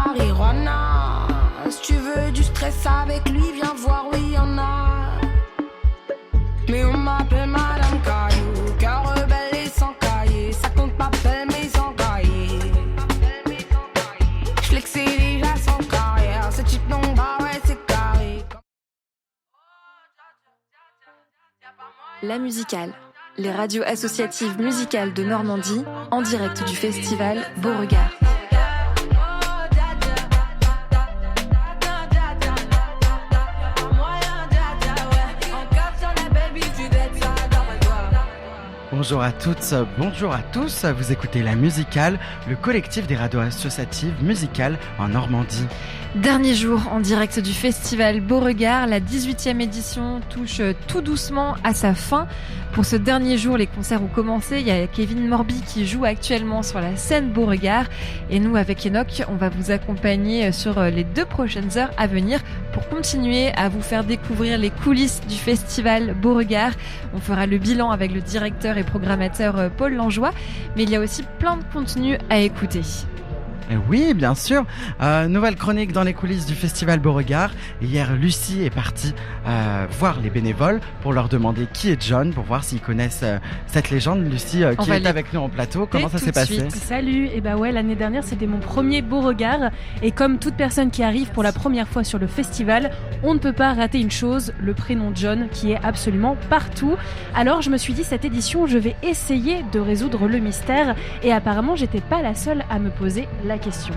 marijuana. Si tu veux du stress avec lui, viens voir, oui, y'en a. Mais on m'appelle Madame Caillou, cœur rebelle et sans cahier. Ça compte pas belle mais sans cahier. J'flex c'est déjà sans carrière. Ce type non bah ouais c'est carré. La musicale, les radios associatives musicales de Normandie, en direct du festival Beauregard. Bonjour à toutes, bonjour à tous, vous écoutez La Musicale, le collectif des radios associatives musicales en Normandie. Dernier jour en direct du festival Beauregard, la 18e édition touche tout doucement à sa fin. Pour ce dernier jour, les concerts ont commencé. Il y a Kevin Morby qui joue actuellement sur la scène Beauregard. Et nous, avec Enoch, on va vous accompagner sur les 2 prochaines heures à venir pour continuer à vous faire découvrir les coulisses du festival Beauregard. On fera le bilan avec le directeur et programmateur Paul Langeois. Mais il y a aussi plein de contenus à écouter. Oui, bien sûr. Nouvelle chronique dans les coulisses du festival Beauregard. Hier, Lucie est partie voir les bénévoles pour leur demander qui est John, pour voir s'ils connaissent cette légende. Lucie, qui est avec nous en plateau, comment ça s'est passé ? Salut, et bah ouais, l'année dernière c'était mon premier Beauregard. Et comme toute personne qui arrive pour la première fois sur le festival, on ne peut pas rater une chose, le prénom John qui est absolument partout. Alors je me suis dit, cette édition, je vais essayer de résoudre le mystère. Et apparemment, j'étais pas la seule à me poser la question.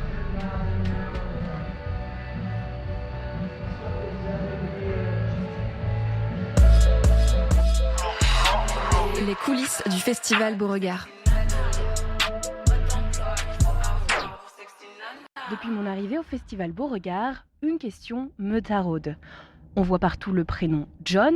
Les coulisses du festival Beauregard. Depuis mon arrivée au festival Beauregard, une question me taraude. On voit partout le prénom John,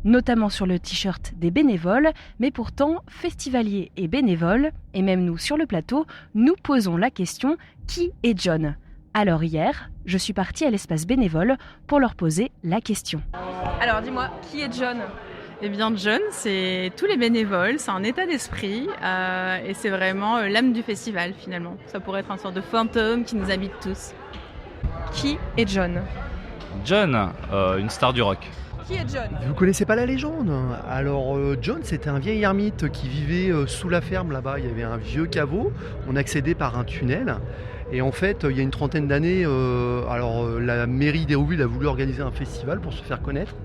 notamment sur le t-shirt des bénévoles, mais pourtant, festivaliers et bénévoles, et même nous sur le plateau, nous posons la question « Qui est John ?» Alors hier, je suis partie à l'espace bénévole pour leur poser la question. Alors dis-moi, qui est John ? Eh bien John, c'est tous les bénévoles, c'est un état d'esprit et c'est vraiment l'âme du festival finalement. Ça pourrait être une sorte de fantôme qui nous habite tous. Qui est John ? John, une star du rock. Qui est John ? Vous connaissez pas la légende ? Alors John, c'était un vieil ermite qui vivait sous la ferme là-bas. Il y avait un vieux caveau, on accédait par un tunnel. Et en fait, il y a une trentaine d'années, la mairie d'Hérouville a voulu organiser un festival pour se faire connaître.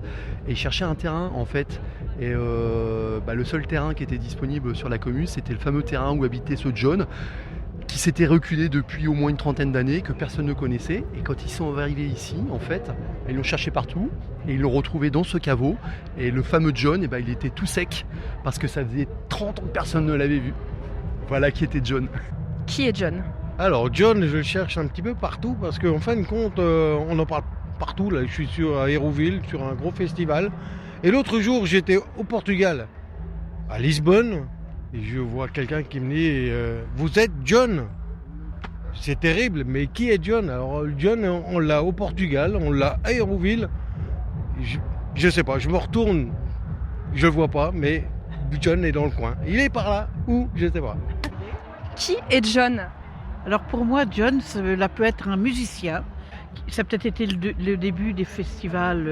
Et ils cherchaient un terrain en fait. Et le seul terrain qui était disponible sur la commune, c'était le fameux terrain où habitait ce John, qui s'était reculé depuis au moins une trentaine d'années, que personne ne connaissait. Et quand ils sont arrivés ici, en fait, ils l'ont cherché partout et ils l'ont retrouvé dans ce caveau. Et le fameux John, il était tout sec parce que ça faisait 30 ans que personne ne l'avait vu. Voilà qui était John. Qui est John ? Alors John, je le cherche un petit peu partout parce qu'en fin de compte, on en parle partout. Là, je suis à Hérouville, sur un gros festival. Et l'autre jour, j'étais au Portugal, à Lisbonne. Et je vois quelqu'un qui me dit « Vous êtes John ?» C'est terrible, mais qui est John ? Alors John, on l'a au Portugal, on l'a à Hérouville. Je sais pas, je me retourne, je le vois pas, mais John est dans le coin. Il est par là, où ? Je sais pas. Qui est John ? Alors pour moi, John, cela peut être un musicien. Ça a peut-être été le début des festivals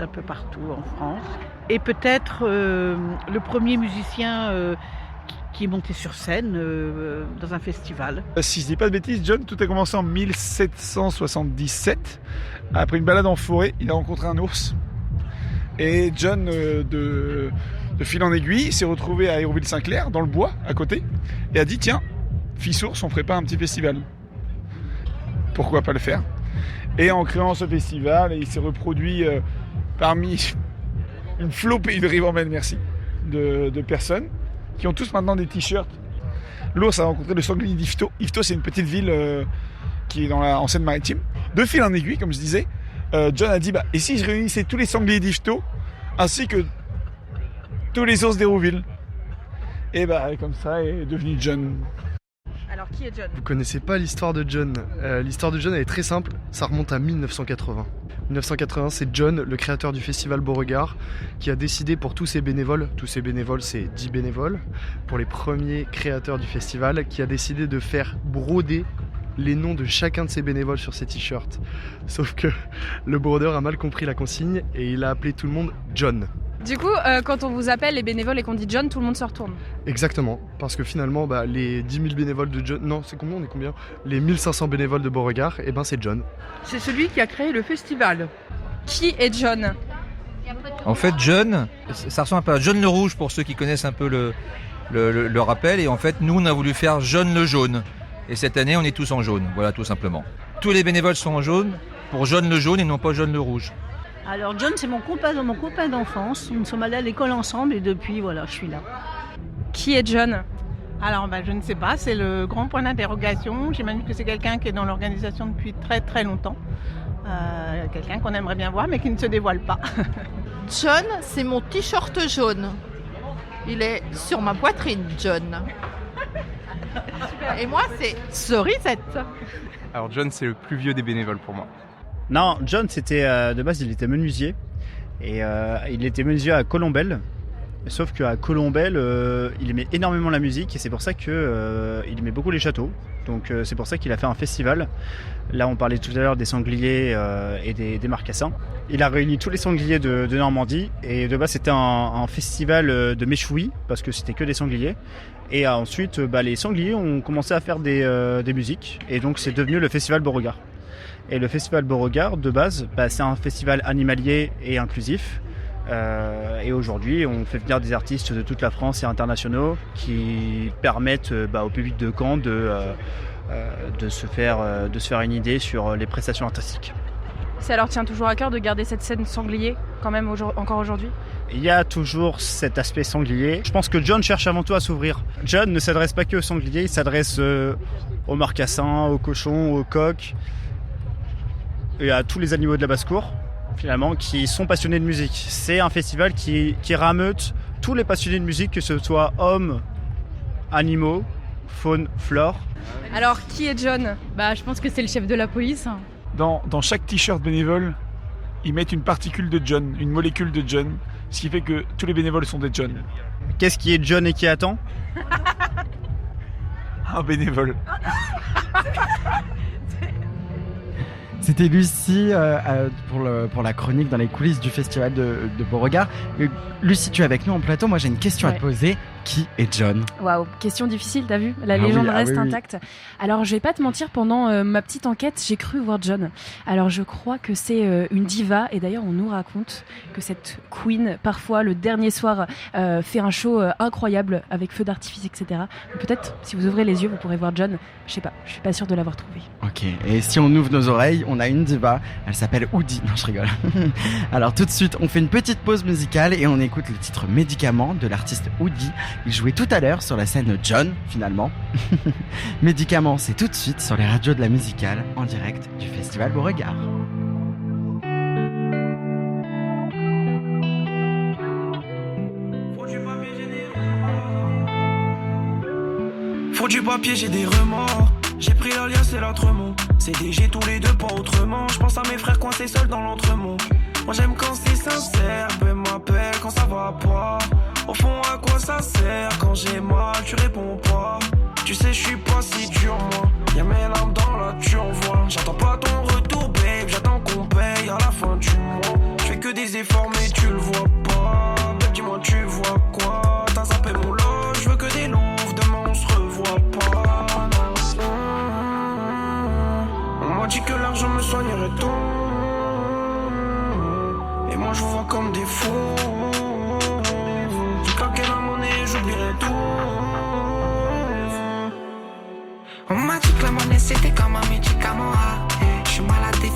un peu partout en France. Et peut-être le premier musicien qui est monté sur scène dans un festival. Si je dis pas de bêtises, John, tout a commencé en 1777. Après une balade en forêt, il a rencontré un ours. Et John, de fil en aiguille, s'est retrouvé à Hérouville-Saint-Clair, dans le bois, à côté, et a dit « Tiens, fils ours, on ferait pas un petit festival ?» Pourquoi pas le faire ? Et en créant ce festival, il s'est reproduit parmi une flopée de ribambelles, merci, de personnes qui ont tous maintenant des t-shirts. L'ours a rencontré le sanglier d'Yvetot. Yvetot, c'est une petite ville qui est en Seine-Maritime. De fil en aiguille, comme je disais, John a dit et si je réunissais tous les sangliers d'Yvetot ainsi que tous les ours d'Hérouville ? Et comme ça est devenu John. Alors qui est John ? Vous connaissez pas l'histoire de John. L'histoire de John elle est très simple, ça remonte à 1980. 1980, c'est John, le créateur du festival Beauregard, qui a décidé pour tous ses bénévoles c'est 10 bénévoles, pour les premiers créateurs du festival, qui a décidé de faire broder les noms de chacun de ces bénévoles sur ces t-shirts. Sauf que le brodeur a mal compris la consigne et il a appelé tout le monde John. Du coup, quand on vous appelle les bénévoles et qu'on dit John, tout le monde se retourne. Exactement, parce que finalement, les 10 000 bénévoles de John... Non, c'est combien, on est combien ? Les 1500 bénévoles de Beauregard, c'est John. C'est celui qui a créé le festival. Qui est John ? En fait, John, ça ressemble un peu à John le Rouge pour ceux qui connaissent un peu le rappel. Et en fait, nous, on a voulu faire John le Jaune. Et cette année, on est tous en jaune, voilà, tout simplement. Tous les bénévoles sont en jaune pour John le Jaune et non pas John le Rouge. Alors John, c'est mon copain d'enfance. Nous sommes allés à l'école ensemble et depuis, voilà, je suis là. Qui est John ? Alors, je ne sais pas, c'est le grand point d'interrogation. J'imagine que c'est quelqu'un qui est dans l'organisation depuis très très longtemps. Quelqu'un qu'on aimerait bien voir mais qui ne se dévoile pas. John, c'est mon t-shirt jaune. Il est sur ma poitrine, John. Et moi, c'est Cerisette. Alors John, c'est le plus vieux des bénévoles pour moi. Non, John, c'était de base, il était menuisier. Et il était menuisier à Colombelle. Sauf qu'à Colombelle, il aimait énormément la musique et c'est pour ça qu'il aimait beaucoup les châteaux. Donc c'est pour ça qu'il a fait un festival. Là, on parlait tout à l'heure des sangliers et des marcassins. Il a réuni tous les sangliers de Normandie et de base, c'était un festival de méchouilles parce que c'était que des sangliers. Et ensuite, les sangliers ont commencé à faire des musiques et donc c'est devenu le festival Beauregard. Et le festival Beauregard, de base, c'est un festival animalier et inclusif. Et aujourd'hui, on fait venir des artistes de toute la France et internationaux qui permettent au public de Caen de se faire une idée sur les prestations artistiques. Ça leur tient toujours à cœur de garder cette scène sanglier quand même encore aujourd'hui ? Il y a toujours cet aspect sanglier. Je pense que John cherche avant tout à s'ouvrir. John ne s'adresse pas que aux sangliers, il s'adresse aux marcassins, aux cochons, aux coqs et à tous les animaux de la basse-cour, finalement, qui sont passionnés de musique. C'est un festival qui rameute tous les passionnés de musique, que ce soit hommes, animaux, faune, flore. Alors, qui est John ? Je pense que c'est le chef de la police. Dans chaque t-shirt bénévole, ils mettent une particule de John, une molécule de John, ce qui fait que tous les bénévoles sont des John. Qu'est-ce qui est John et qui attend ? Un bénévole. C'était Lucie pour la chronique dans les coulisses du festival de Beauregard. Lucie, tu es avec nous en plateau. Moi, j'ai une question à te poser. Qui est John ? Waouh, question difficile, t'as vu ? La légende reste intacte. Alors, je vais pas te mentir, pendant ma petite enquête, j'ai cru voir John. Alors, je crois que c'est une diva. Et d'ailleurs, on nous raconte que cette queen, parfois, le dernier soir, fait un show incroyable avec feu d'artifice, etc. Donc, peut-être, si vous ouvrez les yeux, vous pourrez voir John. Je sais pas, je suis pas sûre de l'avoir trouvé. Ok, et si on ouvre nos oreilles, on a une diva. Elle s'appelle Oudi. Non, je rigole. Alors, tout de suite, on fait une petite pause musicale et on écoute le titre Médicament de l'artiste Oudi. Il jouait tout à l'heure sur la scène John, finalement. Médicament, c'est tout de suite sur les radios de la musicale, en direct du Festival Beauregard. Faut du papier, j'ai des remords. J'ai pris l'alias et l'entremont. CDG tous les deux, pas autrement. Je pense à mes frères coincés seuls dans l'entremont. Moi j'aime quand c'est sincère, peu m'appelle quand ça va pas. Au fond, à quoi ça sert quand j'ai mal, tu réponds pas. Tu sais, je suis pas si dur, moi. Y'a mes larmes dans la turvoie. J'attends pas ton retour, babe. J'attends qu'on paye à la fin du mois. Je fais que des efforts, mais tu le vois pas. Babe, dis-moi, tu vois quoi? T'as zappé mon lot, je veux que des loups. Demain, on se revoit pas. On m'a dit que l'argent me soignerait tout. Et moi, je vous vois comme des fous. La monnaie, j'oublierai tout. On m'a dit que la monnaie c'était comme un médicament. Je suis malade.